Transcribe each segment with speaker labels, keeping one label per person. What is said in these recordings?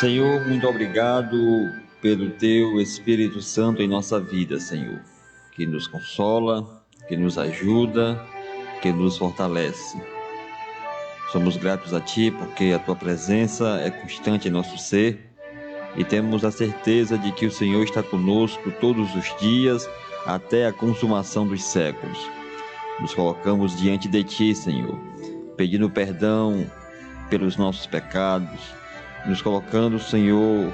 Speaker 1: Senhor, muito obrigado pelo Teu Espírito Santo em nossa vida, Senhor, que nos consola, que nos ajuda, que nos fortalece. Somos gratos a Ti porque a Tua presença é constante em nosso ser e temos a certeza de que o Senhor está conosco todos os dias até a consumação dos séculos. Nos colocamos diante de Ti, Senhor, pedindo perdão pelos nossos pecados, nos colocando, Senhor,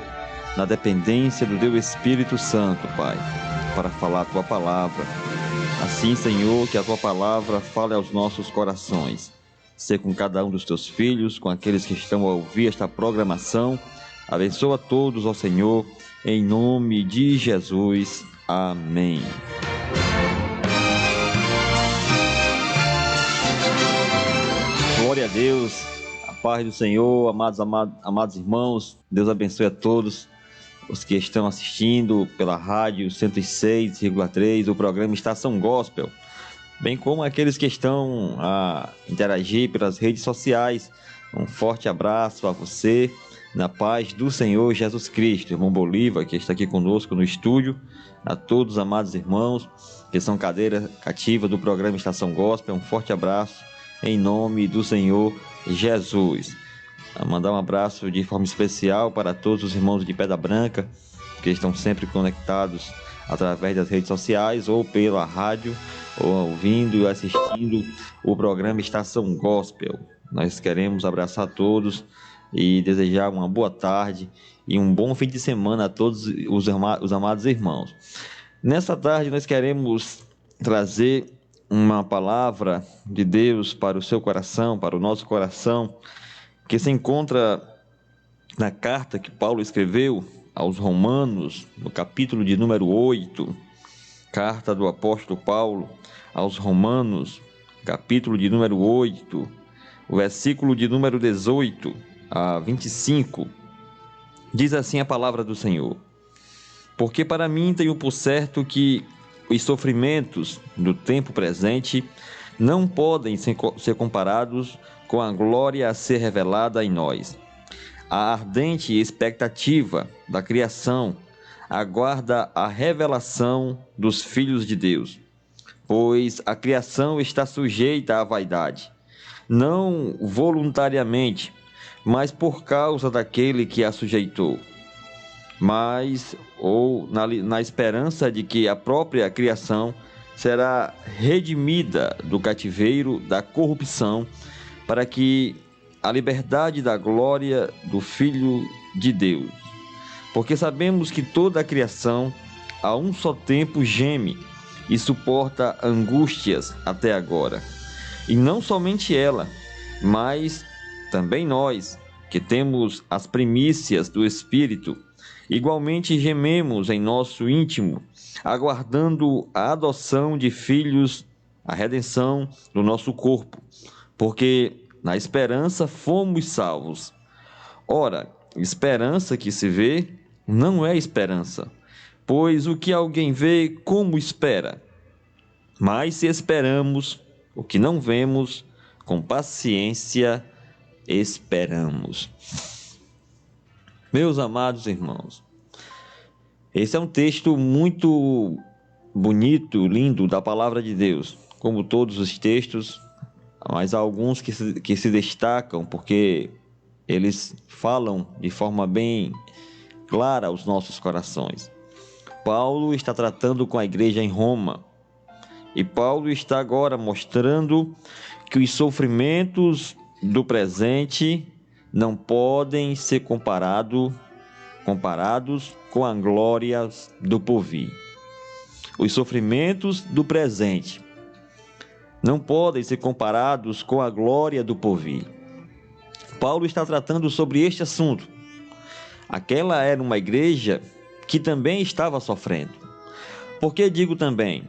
Speaker 1: na dependência do Teu Espírito Santo, Pai, para falar a Tua palavra. Assim, Senhor, que a Tua palavra fale aos nossos corações. Ser com cada um dos Teus filhos, com aqueles que estão a ouvir esta programação. Abençoa todos, ó Senhor, em nome de Jesus. Amém. Glória a Deus. Paz do Senhor, amados irmãos, Deus abençoe a todos os que estão assistindo pela rádio 106,3, o programa Estação Gospel, bem como aqueles que estão a interagir pelas redes sociais. Um forte abraço a você, na paz do Senhor Jesus Cristo. Irmão Bolívar, que está aqui conosco no estúdio, a todos os amados irmãos que são cadeira cativa do programa Estação Gospel, um forte abraço em nome do Senhor Jesus. A mandar um abraço de forma especial para todos os irmãos de Pedra Branca que estão sempre conectados através das redes sociais ou pela rádio, ou ouvindo e assistindo o programa Estação Gospel. Nós queremos abraçar todos e desejar uma boa tarde e um bom fim de semana a todos os amados irmãos. Nessa tarde nós queremos trazer uma palavra de Deus para o seu coração, para o nosso coração, que se encontra na carta que Paulo escreveu aos Romanos, no capítulo de número 8, carta do apóstolo Paulo aos Romanos, capítulo de número 8, o versículo de número 18 a 25, diz assim a palavra do Senhor: Porque para mim tenho por certo que os sofrimentos do tempo presente não podem ser comparados com a glória a ser revelada em nós. A ardente expectativa da criação aguarda a revelação dos filhos de Deus, pois a criação está sujeita à vaidade, não voluntariamente, mas por causa daquele que a sujeitou, na esperança de que a própria criação será redimida do cativeiro da corrupção, para que a liberdade da glória do Filho de Deus. Porque sabemos que toda a criação a um só tempo geme e suporta angústias até agora. E não somente ela, mas também nós, que temos as primícias do Espírito, igualmente gememos em nosso íntimo, aguardando a adoção de filhos, a redenção do nosso corpo, porque na esperança fomos salvos. Ora, esperança que se vê não é esperança, pois o que alguém vê, como espera? Mas se esperamos o que não vemos, com paciência esperamos. Meus amados irmãos, esse é um texto muito bonito, lindo, da palavra de Deus, como todos os textos, mas há alguns que se destacam porque eles falam de forma bem clara aos nossos corações. Paulo está tratando com a igreja em Roma, e Paulo está agora mostrando que os sofrimentos do presente não podem ser comparados com a glória do porvir. Os sofrimentos do presente não podem ser comparados com a glória do porvir. Paulo está tratando sobre este assunto. Aquela era uma igreja que também estava sofrendo. Por que digo também?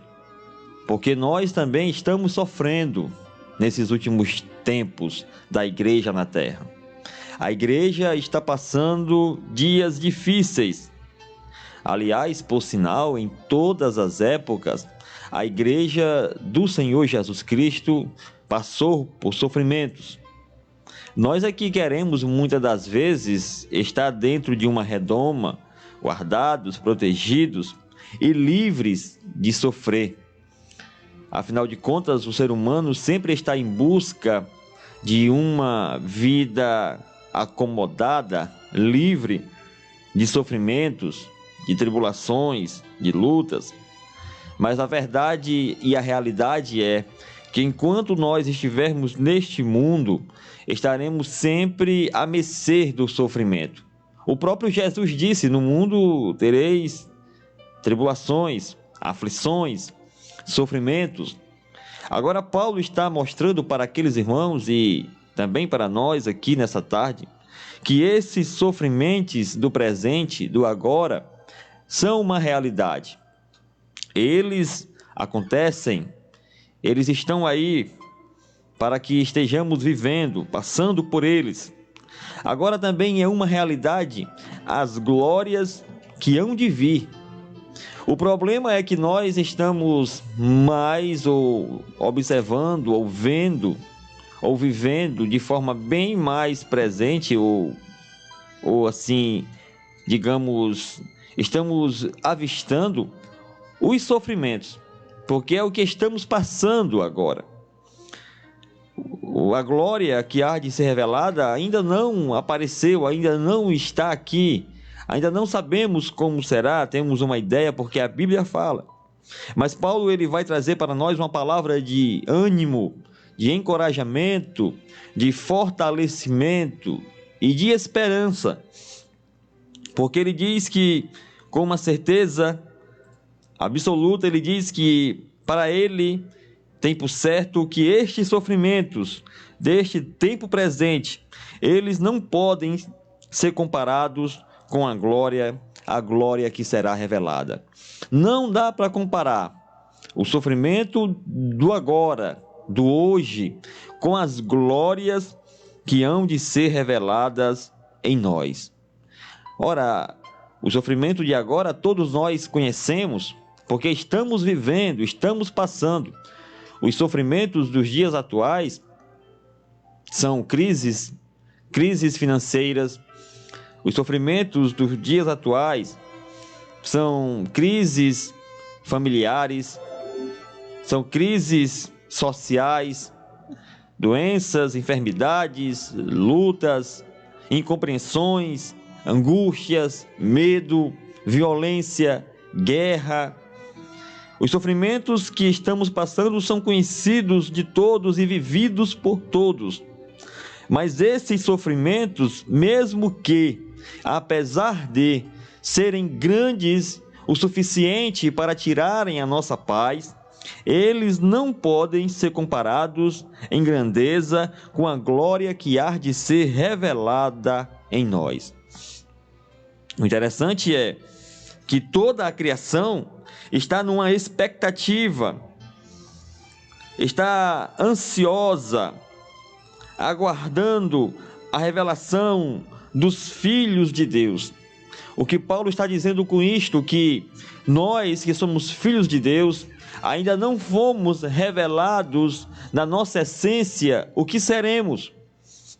Speaker 1: Porque nós também estamos sofrendo nesses últimos tempos da igreja na terra. A igreja está passando dias difíceis. Aliás, por sinal, em todas as épocas, a igreja do Senhor Jesus Cristo passou por sofrimentos. Nós aqui queremos, muitas das vezes, estar dentro de uma redoma, guardados, protegidos e livres de sofrer. Afinal de contas, o ser humano sempre está em busca de uma vida acomodada, livre de sofrimentos, de tribulações, de lutas. Mas a verdade e a realidade é que enquanto nós estivermos neste mundo, estaremos sempre à mercê do sofrimento. O próprio Jesus disse: no mundo tereis tribulações, aflições, sofrimentos. Agora Paulo está mostrando para aqueles irmãos e também para nós aqui nessa tarde, que esses sofrimentos do presente, do agora, são uma realidade. Eles acontecem, eles estão aí para que estejamos vivendo, passando por eles. Agora também é uma realidade as glórias que hão de vir. O problema é que nós estamos mais observando, ou vendo, ou vivendo de forma bem mais presente, ou assim, digamos, estamos avistando os sofrimentos, porque é o que estamos passando agora. A glória que há de ser revelada ainda não apareceu, ainda não está aqui, ainda não sabemos como será, temos uma ideia porque a Bíblia fala. Mas Paulo ele vai trazer para nós uma palavra de ânimo, de encorajamento, de fortalecimento e de esperança. Porque ele diz que, com uma certeza absoluta, ele diz que para ele tem por certo que estes sofrimentos deste tempo presente, eles não podem ser comparados com a glória que será revelada. Não dá para comparar o sofrimento do agora, do hoje, com as glórias que hão de ser reveladas em nós. Ora, o sofrimento de agora todos nós conhecemos, porque estamos vivendo, estamos passando. Os sofrimentos dos dias atuais são crises financeiras. Os sofrimentos dos dias atuais são crises familiares, são crises sociais, doenças, enfermidades, lutas, incompreensões, angústias, medo, violência, guerra. Os sofrimentos que estamos passando são conhecidos de todos e vividos por todos. Mas esses sofrimentos, mesmo que, apesar de serem grandes o suficiente para tirarem a nossa paz, eles não podem ser comparados em grandeza com a glória que há de ser revelada em nós. O interessante é que toda a criação está numa expectativa, está ansiosa, aguardando a revelação dos filhos de Deus. O que Paulo está dizendo com isto, que nós que somos filhos de Deus, ainda não fomos revelados na nossa essência o que seremos.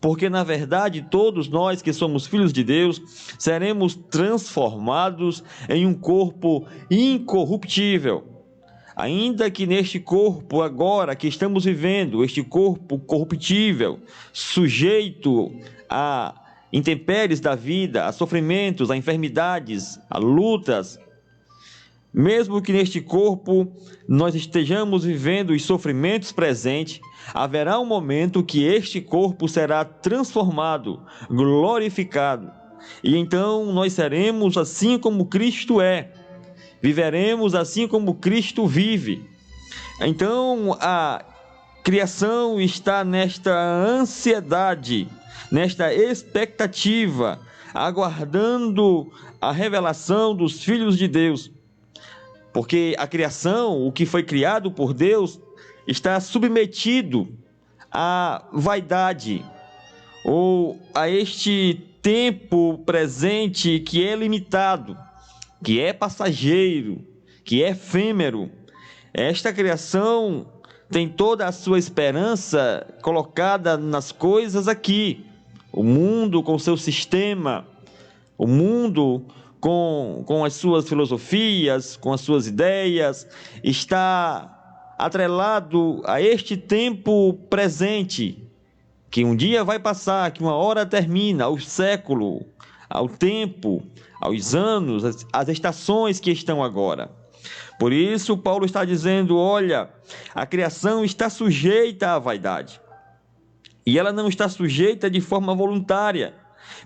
Speaker 1: Porque, na verdade, todos nós que somos filhos de Deus, seremos transformados em um corpo incorruptível. Ainda que neste corpo agora que estamos vivendo, este corpo corruptível, sujeito a intempéries da vida, a sofrimentos, a enfermidades, a lutas, mesmo que neste corpo nós estejamos vivendo os sofrimentos presentes, haverá um momento que este corpo será transformado, glorificado. E então nós seremos assim como Cristo é. Viveremos assim como Cristo vive. Então a criação está nesta ansiedade, nesta expectativa, aguardando a revelação dos filhos de Deus. Porque a criação, o que foi criado por Deus, está submetido à vaidade, ou a este tempo presente que é limitado, que é passageiro, que é efêmero. Esta criação tem toda a sua esperança colocada nas coisas aqui. O mundo com seu sistema, o mundo com as suas filosofias, com as suas ideias, está atrelado a este tempo presente, que um dia vai passar, que uma hora termina, ao século, ao tempo, aos anos, às estações que estão agora. Por isso, Paulo está dizendo, olha, a criação está sujeita à vaidade. E ela não está sujeita de forma voluntária,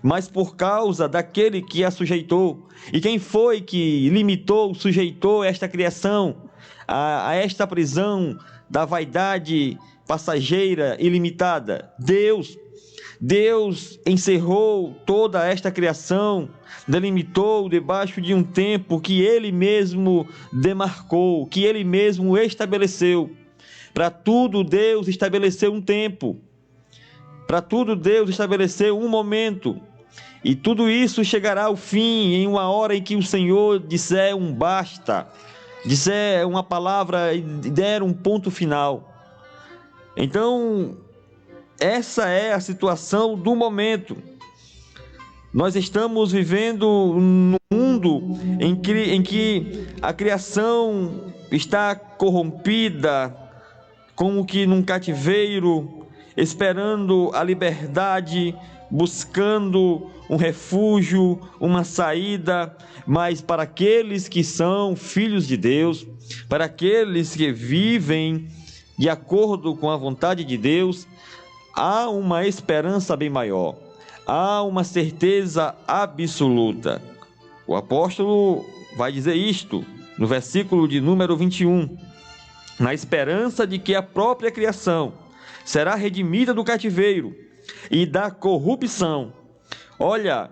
Speaker 1: mas por causa daquele que a sujeitou. E quem foi que sujeitou esta criação a esta prisão da vaidade passageira e limitada? Deus. Deus encerrou toda esta criação, delimitou debaixo de um tempo que Ele mesmo demarcou, que Ele mesmo estabeleceu. Para tudo Deus estabeleceu um tempo. Para tudo Deus estabeleceu um momento. E tudo isso chegará ao fim em uma hora em que o Senhor disser um basta, disser uma palavra e der um ponto final. Então, essa é a situação do momento. Nós estamos vivendo num mundo em que a criação está corrompida, como que num cativeiro, esperando a liberdade, buscando um refúgio, uma saída, mas para aqueles que são filhos de Deus, para aqueles que vivem de acordo com a vontade de Deus, há uma esperança bem maior, há uma certeza absoluta. O apóstolo vai dizer isto no versículo de número 21, na esperança de que a própria criação será redimida do cativeiro e da corrupção. Olha,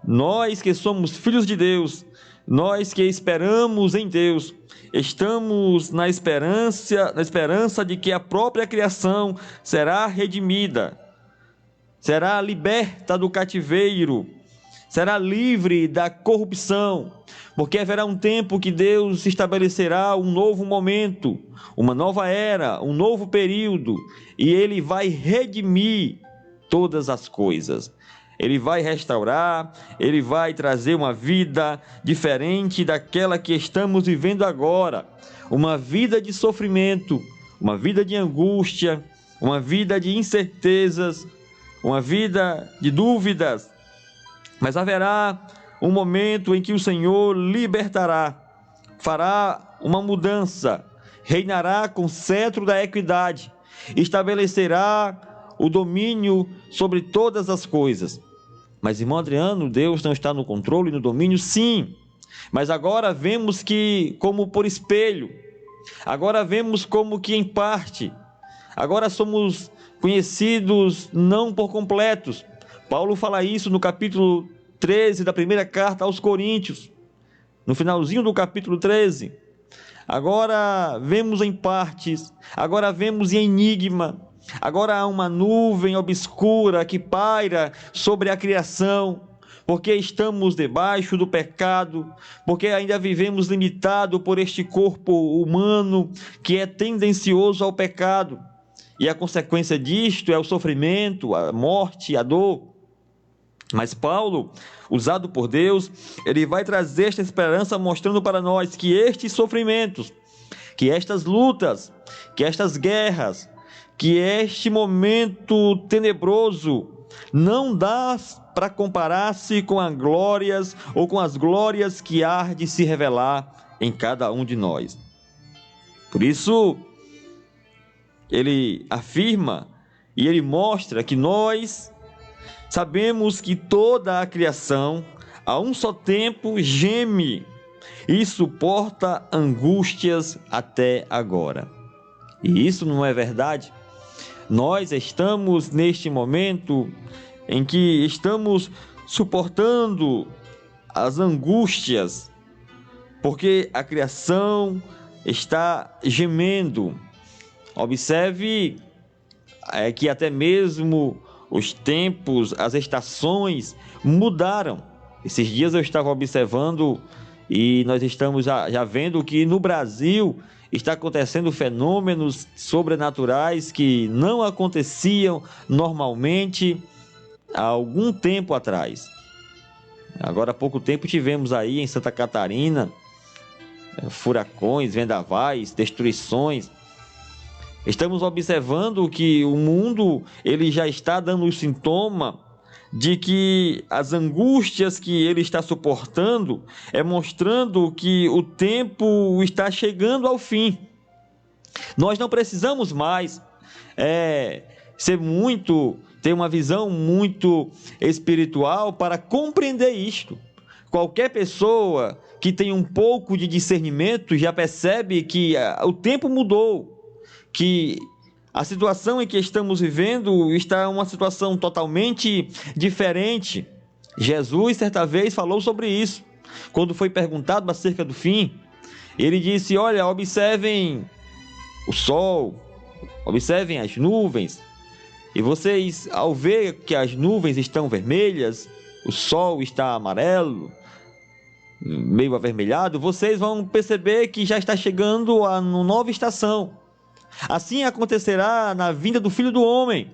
Speaker 1: nós que somos filhos de Deus, nós que esperamos em Deus, estamos na esperança de que a própria criação será redimida, será liberta do cativeiro, será livre da corrupção, porque haverá um tempo que Deus estabelecerá um novo momento, uma nova era, um novo período, e Ele vai redimir todas as coisas. Ele vai restaurar, Ele vai trazer uma vida diferente daquela que estamos vivendo agora, uma vida de sofrimento, uma vida de angústia, uma vida de incertezas, uma vida de dúvidas, mas haverá um momento em que o Senhor libertará, fará uma mudança, reinará com cetro da equidade, estabelecerá o domínio sobre todas as coisas. Mas, irmão Adriano, Deus não está no controle e no domínio? Sim, mas agora vemos que como por espelho, agora vemos como que em parte, agora somos conhecidos não por completos. Paulo fala isso no capítulo 13 da primeira carta aos Coríntios, no finalzinho do capítulo 13. Agora vemos em partes, agora vemos em enigma, agora há uma nuvem obscura que paira sobre a criação, porque estamos debaixo do pecado, porque ainda vivemos limitado por este corpo humano que é tendencioso ao pecado, e a consequência disto é o sofrimento, a morte, a dor. Mas Paulo, usado por Deus, ele vai trazer esta esperança mostrando para nós que estes sofrimentos, que estas lutas, que estas guerras, que este momento tenebroso não dá para comparar-se com as glórias ou com as glórias que há de se revelar em cada um de nós. Por isso, ele afirma e ele mostra que nós sabemos que toda a criação, a um só tempo, geme e suporta angústias até agora. E isso não é verdade? Nós estamos neste momento em que estamos suportando as angústias, porque a criação está gemendo. Observe que até mesmo os tempos, as estações mudaram. Esses dias eu estava observando E nós estamos já vendo que no Brasil está acontecendo fenômenos sobrenaturais que não aconteciam normalmente há algum tempo atrás. Agora há pouco tempo tivemos aí em Santa Catarina furacões, vendavais, destruições. Estamos observando que o mundo ele já está dando o sintoma de que as angústias que ele está suportando é mostrando que o tempo está chegando ao fim. Nós não precisamos mais ter uma visão muito espiritual para compreender isto. Qualquer pessoa que tem um pouco de discernimento já percebe que o tempo mudou, que a situação em que estamos vivendo está uma situação totalmente diferente. Jesus, certa vez, falou sobre isso. Quando foi perguntado acerca do fim, ele disse, olha, observem o sol, observem as nuvens, e vocês, ao ver que as nuvens estão vermelhas, o sol está amarelo, meio avermelhado, vocês vão perceber que já está chegando a uma nova estação. Assim acontecerá na vinda do Filho do Homem.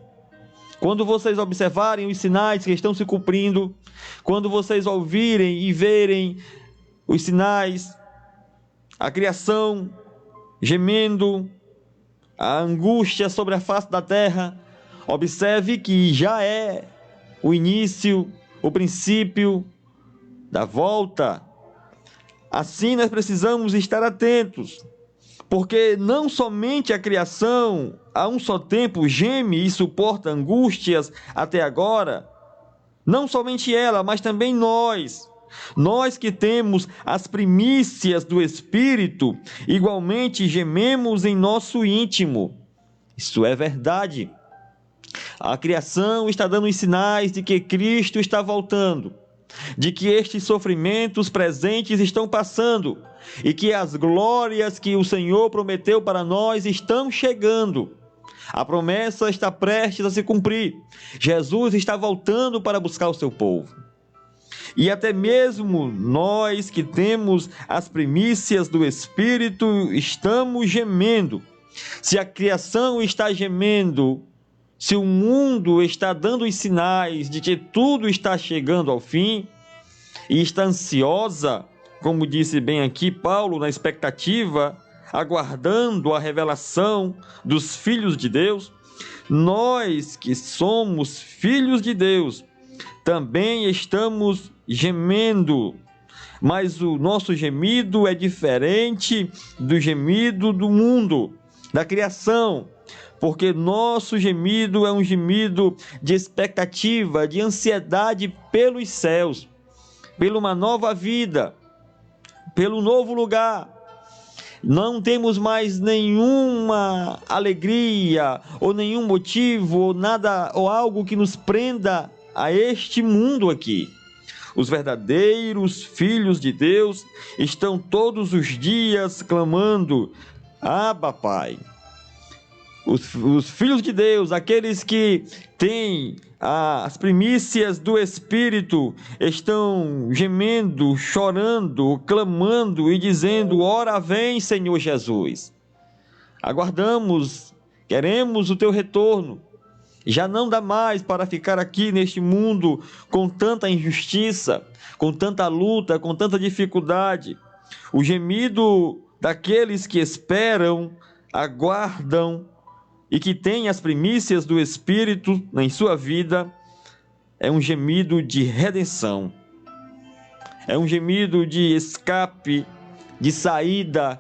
Speaker 1: Quando vocês observarem os sinais que estão se cumprindo, quando vocês ouvirem e verem os sinais, a criação gemendo, a angústia sobre a face da terra, observe que já é o início, o princípio da volta. Assim nós precisamos estar atentos, porque não somente a criação a um só tempo geme e suporta angústias até agora, não somente ela, mas também nós que temos as primícias do Espírito, igualmente gememos em nosso íntimo. Isso é verdade. A criação está dando os sinais de que Cristo está voltando, de que estes sofrimentos presentes estão passando e que as glórias que o Senhor prometeu para nós estão chegando. A promessa está prestes a se cumprir. Jesus está voltando para buscar o seu povo. E até mesmo nós que temos as primícias do Espírito estamos gemendo. Se a criação está gemendo, se o mundo está dando os sinais de que tudo está chegando ao fim e está ansiosa, como disse bem aqui Paulo, na expectativa, aguardando a revelação dos filhos de Deus, nós que somos filhos de Deus também estamos gemendo, mas o nosso gemido é diferente do gemido do mundo, da criação, porque nosso gemido é um gemido de expectativa, de ansiedade pelos céus, pela uma nova vida, pelo novo lugar. Não temos mais nenhuma alegria, ou nenhum motivo, ou nada, ou algo que nos prenda a este mundo aqui. Os verdadeiros filhos de Deus estão todos os dias clamando, Abba, Pai. Os filhos de Deus, aqueles que têm as primícias do Espírito, estão gemendo, chorando, clamando e dizendo, ora vem, Senhor Jesus. Aguardamos, queremos o teu retorno. Já não dá mais para ficar aqui neste mundo com tanta injustiça, com tanta luta, com tanta dificuldade. O gemido daqueles que esperam, aguardam e que têm as primícias do Espírito em sua vida é um gemido de redenção, é um gemido de escape, de saída,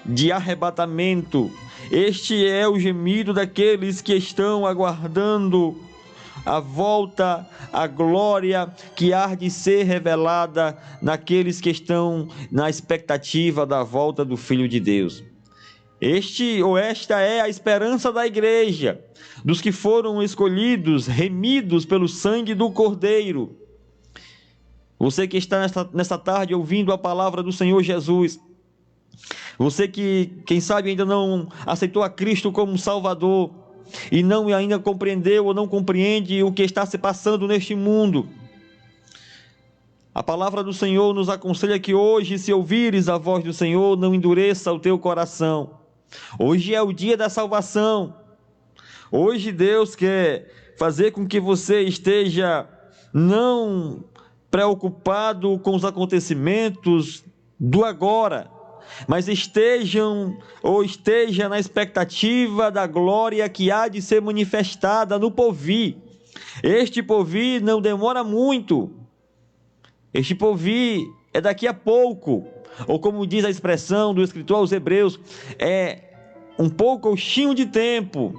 Speaker 1: de arrebatamento. Este é o gemido daqueles que estão aguardando a volta, a glória que há de ser revelada naqueles que estão na expectativa da volta do Filho de Deus. Esta é a esperança da igreja, dos que foram escolhidos, remidos pelo sangue do Cordeiro. Você que está nesta tarde ouvindo a palavra do Senhor Jesus, você que, quem sabe, ainda não aceitou a Cristo como Salvador e não ainda compreendeu ou não compreende o que está se passando neste mundo. A palavra do Senhor nos aconselha que hoje, se ouvires a voz do Senhor, não endureça o teu coração. Hoje é o dia da salvação. Hoje Deus quer fazer com que você esteja não preocupado com os acontecimentos do agora, mas esteja na expectativa da glória que há de ser manifestada no porvir. Este porvir não demora muito. Este porvir é daqui a pouco, ou como diz a expressão do escritor aos Hebreus, é um pouquinho de tempo,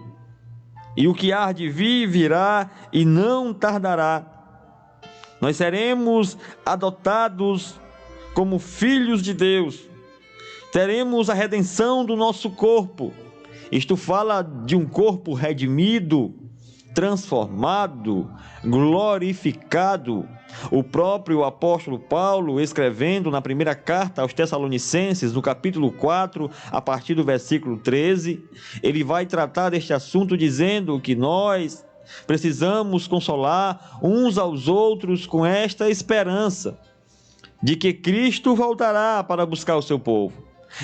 Speaker 1: e o que há de vir virá e não tardará. Nós seremos adotados como filhos de Deus, teremos a redenção do nosso corpo. Isto fala de um corpo redimido, transformado, glorificado. O próprio apóstolo Paulo, escrevendo na primeira carta aos Tessalonicenses, no capítulo 4, a partir do versículo 13, ele vai tratar deste assunto dizendo que nós precisamos consolar uns aos outros com esta esperança de que Cristo voltará para buscar o seu povo.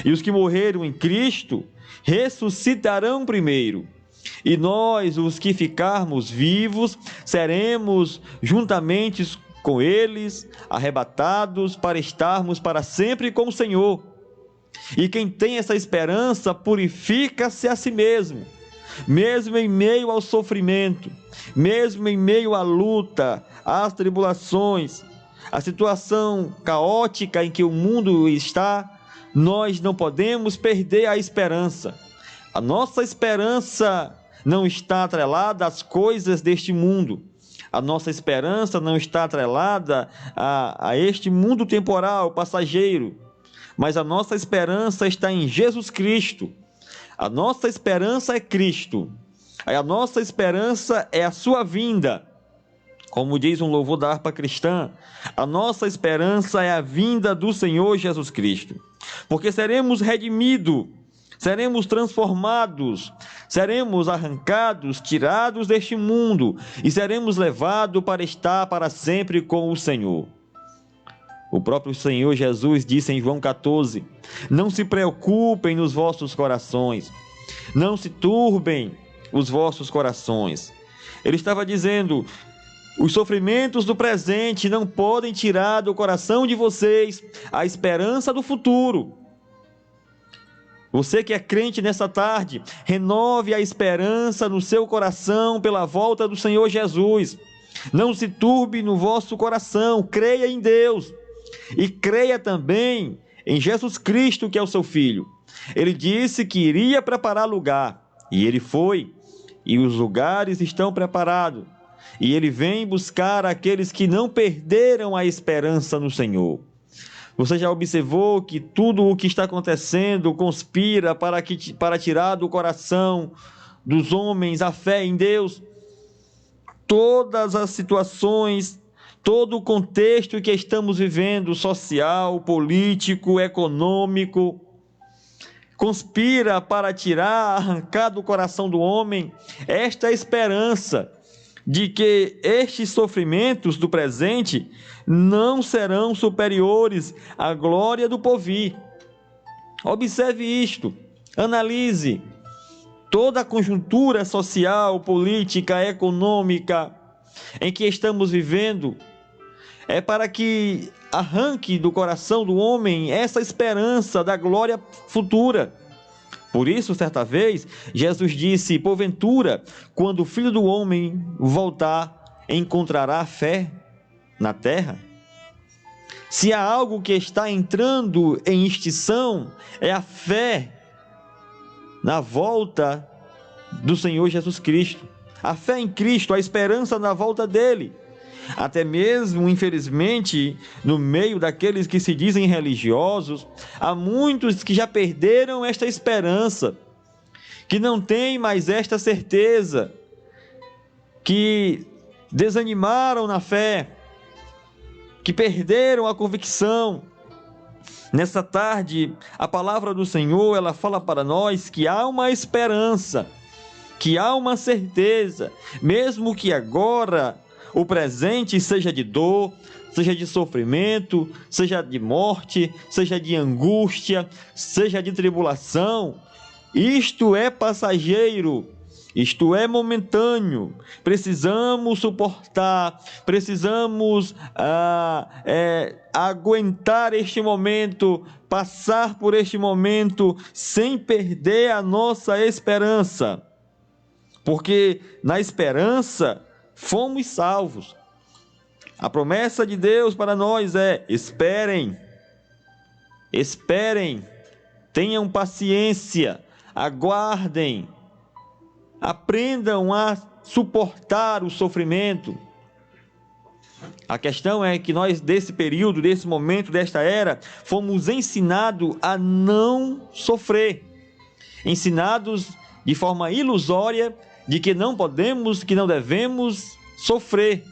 Speaker 1: E os que morreram em Cristo ressuscitarão primeiro. E nós, os que ficarmos vivos, seremos juntamente com eles arrebatados para estarmos para sempre com o Senhor. E quem tem essa esperança purifica-se a si mesmo, mesmo em meio ao sofrimento, mesmo em meio à luta, às tribulações, a situação caótica em que o mundo está, nós não podemos perder a esperança. A nossa esperança não está atrelada às coisas deste mundo. A nossa esperança não está atrelada a este mundo temporal, passageiro. Mas a nossa esperança está em Jesus Cristo. A nossa esperança é Cristo. A nossa esperança é a sua vinda. Como diz um louvor da harpa cristã, a nossa esperança é a vinda do Senhor Jesus Cristo. Porque seremos redimidos, seremos transformados, seremos arrancados, tirados deste mundo e seremos levados para estar para sempre com o Senhor. O próprio Senhor Jesus disse em João 14: não se preocupem nos vossos corações, não se turbem os vossos corações. Ele estava dizendo: os sofrimentos do presente não podem tirar do coração de vocês a esperança do futuro. Você que é crente nessa tarde, renove a esperança no seu coração pela volta do Senhor Jesus. Não se turbe no vosso coração, creia em Deus e creia também em Jesus Cristo, que é o seu Filho. Ele disse que iria preparar lugar, e ele foi, e os lugares estão preparados. E ele vem buscar aqueles que não perderam a esperança no Senhor. Você já observou que tudo o que está acontecendo conspira para tirar do coração dos homens a fé em Deus? Todas as situações, todo o contexto que estamos vivendo, social, político, econômico, conspira para arrancar do coração do homem esta esperança de que estes sofrimentos do presente não serão superiores à glória do porvir. Observe isto, analise toda a conjuntura social, política, econômica em que estamos vivendo, é para que arranque do coração do homem essa esperança da glória futura. Por isso, certa vez, Jesus disse: porventura, quando o Filho do Homem voltar, encontrará fé na terra? Se há algo que está entrando em extinção, é a fé na volta do Senhor Jesus Cristo. A fé em Cristo, a esperança na volta dele. Até mesmo, infelizmente, no meio daqueles que se dizem religiosos, há muitos que já perderam esta esperança, que não têm mais esta certeza, que desanimaram na fé, que perderam a convicção. Nessa tarde, a palavra do Senhor, ela fala para nós que há uma esperança, que há uma certeza, mesmo que agora o presente, seja de dor, seja de sofrimento, seja de morte, seja de angústia, seja de tribulação, isto é passageiro, isto é momentâneo. Precisamos suportar, precisamos aguentar este momento, passar por este momento sem perder a nossa esperança, porque na esperança fomos salvos. A promessa de Deus para nós é: esperem, tenham paciência, aguardem, aprendam a suportar o sofrimento. A questão é que nós, desse período, desse momento, desta era, fomos ensinados a não sofrer, ensinados de forma ilusória de que não podemos, que não devemos sofrer.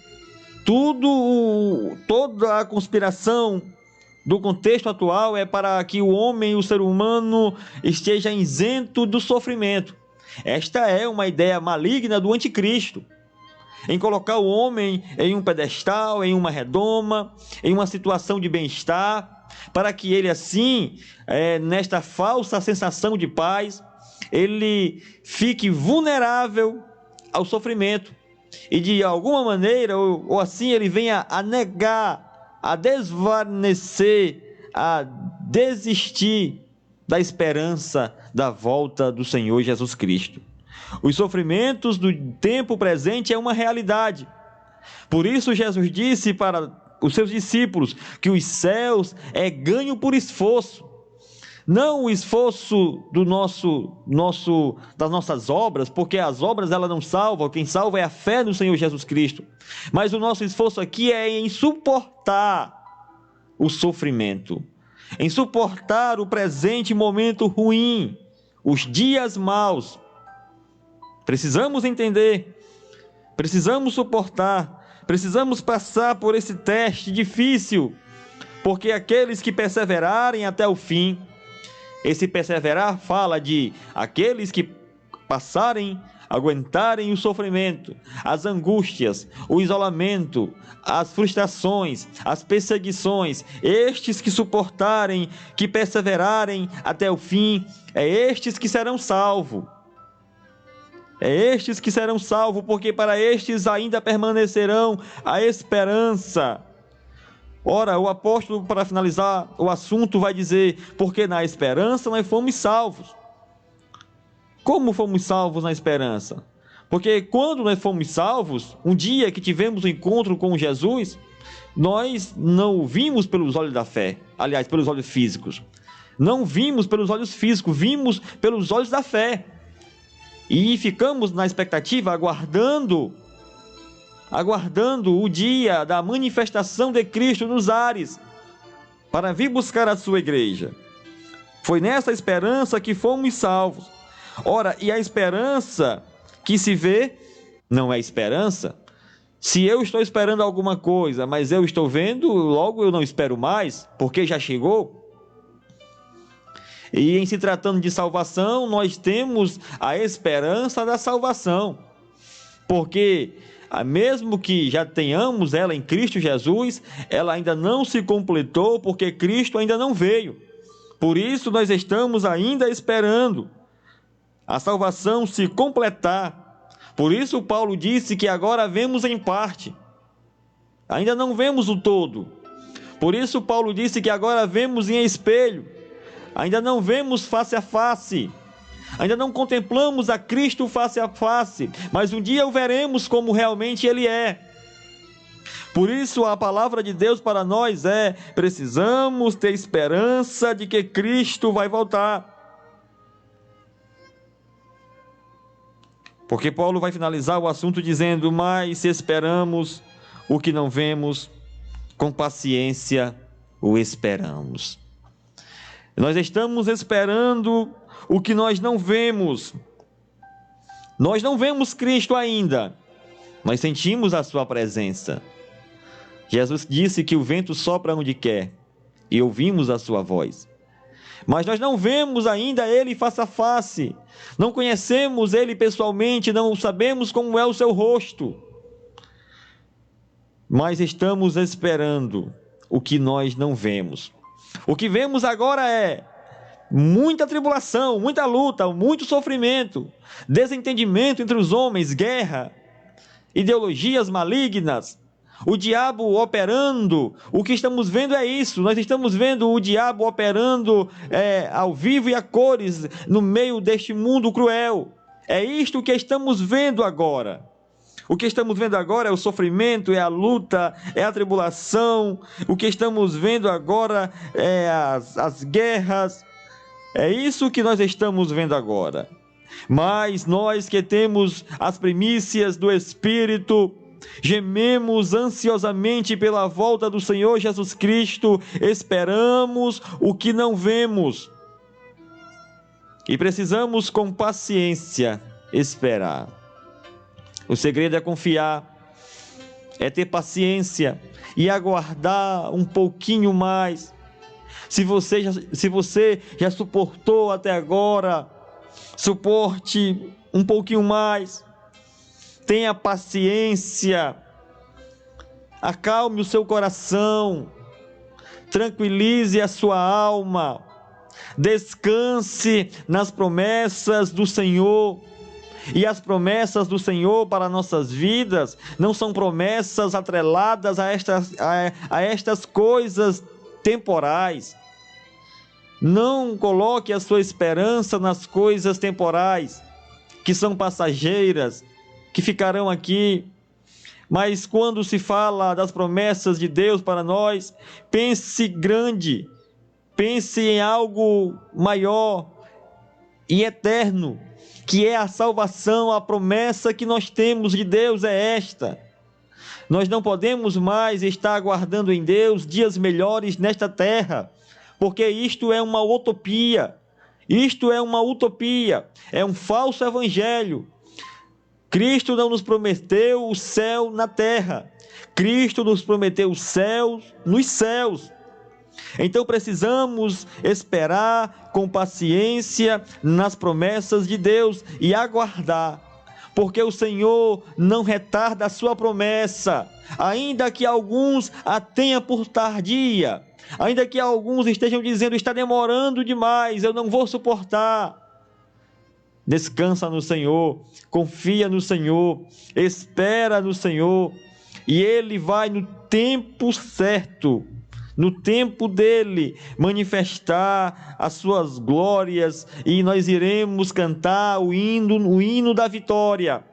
Speaker 1: Toda a conspiração do contexto atual é para que o homem, o ser humano, esteja isento do sofrimento. Esta é uma ideia maligna do anticristo, em colocar o homem em um pedestal, em uma redoma, em uma situação de bem-estar, para que ele assim, nesta falsa sensação de paz, ele fique vulnerável ao sofrimento. E de alguma maneira, ou assim, ele venha a negar, a desvanecer, a desistir da esperança da volta do Senhor Jesus Cristo. Os sofrimentos do tempo presente é uma realidade. Por isso Jesus disse para os seus discípulos que os céus é ganho por esforço. Não o esforço das nossas obras, porque as obras elas não salvam, quem salva é a fé no Senhor Jesus Cristo. Mas o nosso esforço aqui é em suportar o sofrimento, em suportar o presente momento ruim, os dias maus. Precisamos entender, precisamos suportar, precisamos passar por esse teste difícil, porque aqueles que perseverarem até o fim, esse perseverar fala de aqueles que passarem, aguentarem o sofrimento, as angústias, o isolamento, as frustrações, as perseguições, estes que suportarem, que perseverarem até o fim, é estes que serão salvos. É estes que serão salvos, porque para estes ainda permanecerão a esperança. Ora, o apóstolo, para finalizar o assunto, vai dizer: porque na esperança nós fomos salvos. Como fomos salvos na esperança? Porque quando nós fomos salvos, um dia que tivemos um encontro com Jesus, nós não o vimos pelos olhos da fé, aliás, pelos olhos físicos. Não vimos pelos olhos físicos, vimos pelos olhos da fé. E ficamos na expectativa, aguardando o dia da manifestação de Cristo nos ares, para vir buscar a sua igreja. Foi nessa esperança que fomos salvos. Ora, e a esperança que se vê não é esperança? Se eu estou esperando alguma coisa, mas eu estou vendo, logo eu não espero mais, porque já chegou. E em se tratando de salvação, nós temos a esperança da salvação, porque mesmo que já tenhamos ela em Cristo Jesus, ela ainda não se completou, porque Cristo ainda não veio. Por isso nós estamos ainda esperando a salvação se completar. Por isso Paulo disse que agora vemos em parte, ainda não vemos o todo. Por isso Paulo disse que agora vemos em espelho, ainda não vemos face a face, ainda não contemplamos a Cristo face a face, mas um dia o veremos como realmente Ele é. Por isso a palavra de Deus para nós é: precisamos ter esperança de que Cristo vai voltar. Porque Paulo vai finalizar o assunto dizendo: mas se esperamos o que não vemos, com paciência o esperamos. Nós estamos esperando o que nós não vemos. Nós não vemos Cristo ainda, mas sentimos a sua presença. Jesus disse que o vento sopra onde quer e ouvimos a sua voz. Mas nós não vemos ainda Ele face a face, não conhecemos Ele pessoalmente, não sabemos como é o seu rosto. mas estamos esperando o que nós não vemos. O que vemos agora é muita tribulação, muita luta, muito sofrimento, desentendimento entre os homens, guerra, ideologias malignas, o diabo operando. O que estamos vendo é isso. Nós estamos vendo o diabo operando ao vivo e a cores no meio deste mundo cruel. É isto que estamos vendo agora. O que estamos vendo agora é o sofrimento, é a luta, é a tribulação. O que estamos vendo agora é as guerras. É isso que nós estamos vendo agora. Mas nós que temos as primícias do Espírito, gememos ansiosamente pela volta do Senhor Jesus Cristo, esperamos o que não vemos. E precisamos com paciência esperar. O segredo é confiar, é ter paciência e aguardar um pouquinho mais. Se você já suportou até agora, suporte um pouquinho mais. Tenha paciência. Acalme o seu coração. Tranquilize a sua alma. Descanse nas promessas do Senhor. E as promessas do Senhor para nossas vidas não são promessas atreladas a estas coisas temporais. Não coloque a sua esperança nas coisas temporais, que são passageiras, que ficarão aqui. Mas quando se fala das promessas de Deus para nós, pense grande, pense em algo maior e eterno, que é a salvação. A promessa que nós temos de Deus é esta. Nós não podemos mais estar aguardando em Deus dias melhores nesta terra, porque isto é uma utopia. Isto é uma utopia, é um falso evangelho. Cristo não nos prometeu o céu na terra. Cristo nos prometeu o céu nos céus. Então precisamos esperar com paciência nas promessas de Deus e aguardar, porque o Senhor não retarda a sua promessa, ainda que alguns a tenham por tardia, ainda que alguns estejam dizendo: está demorando demais, eu não vou suportar. Descansa no Senhor, confia no Senhor, espera no Senhor, e Ele vai no tempo certo, no tempo dele, manifestar as suas glórias, e nós iremos cantar o hino da vitória.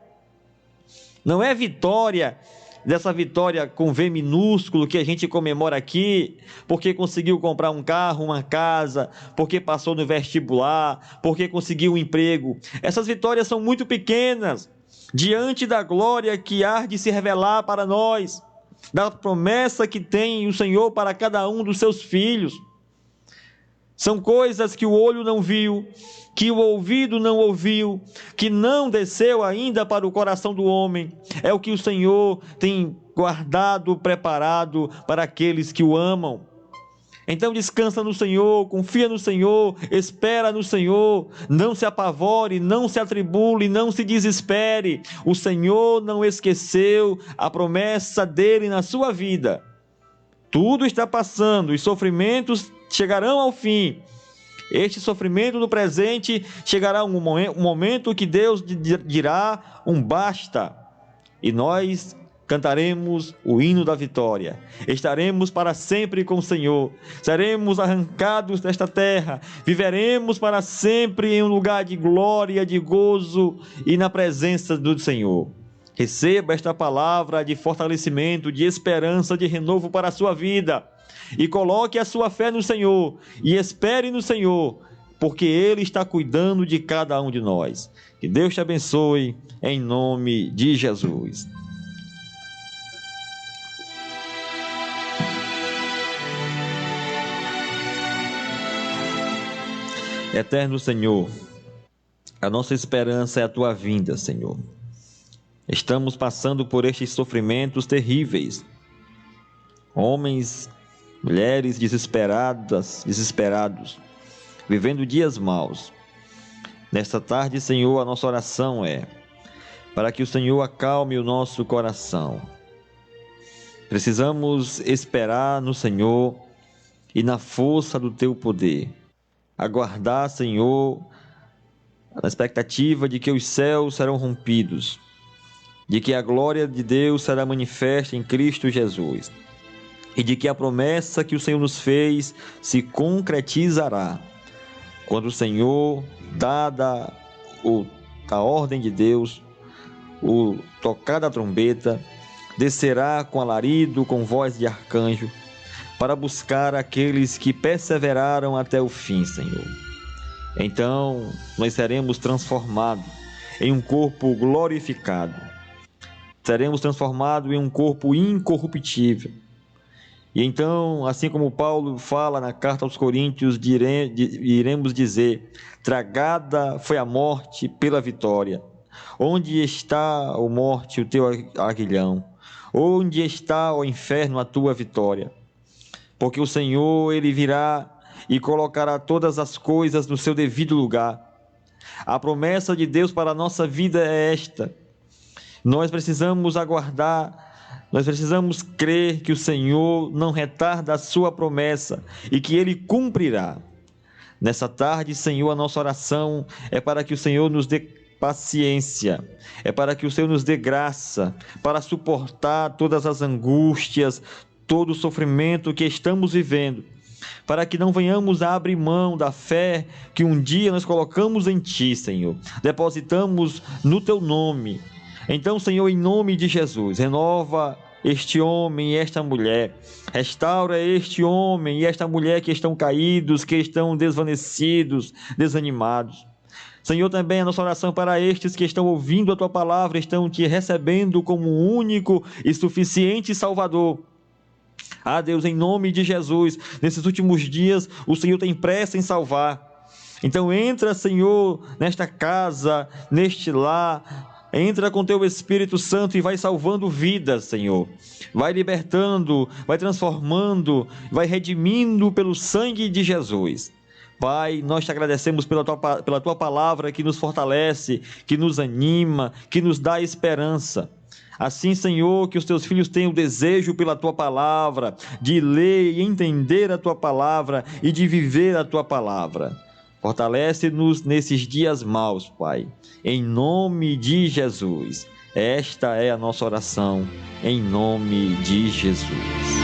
Speaker 1: Não é vitória, dessa vitória com V minúsculo que a gente comemora aqui, porque conseguiu comprar um carro, uma casa, porque passou no vestibular, porque conseguiu um emprego. Essas vitórias são muito pequenas, diante da glória que há de se revelar para nós, da promessa que tem o Senhor para cada um dos seus filhos. São coisas que o olho não viu, que o ouvido não ouviu, que não desceu ainda para o coração do homem. É o que o Senhor tem guardado, preparado para aqueles que o amam. Então descansa no Senhor, confia no Senhor, espera no Senhor, não se apavore, não se atribule, não se desespere. O Senhor não esqueceu a promessa dele na sua vida. Tudo está passando, os sofrimentos chegarão ao fim. Este sofrimento no presente chegará um momento que Deus dirá um basta, e nós cantaremos o hino da vitória. Estaremos para sempre com o Senhor. Seremos arrancados desta terra. Viveremos para sempre em um lugar de glória, de gozo e na presença do Senhor. Receba esta palavra de fortalecimento, de esperança, de renovo para a sua vida. E coloque a sua fé no Senhor. E espere no Senhor, porque Ele está cuidando de cada um de nós. Que Deus te abençoe, em nome de Jesus. Eterno Senhor, a nossa esperança é a Tua vinda, Senhor. Estamos passando por estes sofrimentos terríveis. Homens, mulheres desesperados, vivendo dias maus. Nesta tarde, Senhor, a nossa oração é para que o Senhor acalme o nosso coração, Precisamos esperar no Senhor e na força do teu poder. Aguardar, Senhor, na expectativa de que os céus serão rompidos, de que a glória de Deus será manifesta em Cristo Jesus e de que a promessa que o Senhor nos fez se concretizará quando o Senhor, dada a ordem de Deus, o tocar da trombeta, descerá com alarido, com voz de arcanjo, para buscar aqueles que perseveraram até o fim, Senhor. Então, nós seremos transformados em um corpo glorificado. Seremos transformados em um corpo incorruptível. E então, assim como Paulo fala na carta aos Coríntios, iremos dizer: tragada foi a morte pela vitória. Onde está, ó morte, o teu aguilhão? Onde está, ó inferno, a tua vitória? Porque o Senhor, Ele virá e colocará todas as coisas no seu devido lugar. A promessa de Deus para a nossa vida é esta. Nós precisamos aguardar, nós precisamos crer que o Senhor não retarda a sua promessa e que Ele cumprirá. Nessa tarde, Senhor, a nossa oração é para que o Senhor nos dê paciência, é para que o Senhor nos dê graça para suportar todas as angústias, todo o sofrimento que estamos vivendo, para que não venhamos a abrir mão da fé que um dia nós colocamos em Ti, Senhor, depositamos no Teu nome. Então, Senhor, em nome de Jesus, renova este homem e esta mulher, restaura este homem e esta mulher que estão caídos, que estão desvanecidos, desanimados. Senhor, também a nossa oração para estes que estão ouvindo a Tua palavra, estão Te recebendo como único e suficiente Salvador. Ah, Deus, em nome de Jesus, nesses últimos dias, o Senhor tem pressa em salvar. Então entra, Senhor, nesta casa, neste lar, entra com Teu Espírito Santo e vai salvando vidas, Senhor. Vai libertando, vai transformando, vai redimindo pelo sangue de Jesus. Pai, nós Te agradecemos pela Tua palavra que nos fortalece, que nos anima, que nos dá esperança. Assim, Senhor, que os Teus filhos tenham desejo pela Tua palavra, de ler e entender a Tua palavra e de viver a Tua palavra. Fortalece-nos nesses dias maus, Pai, em nome de Jesus. Esta é a nossa oração, em nome de Jesus.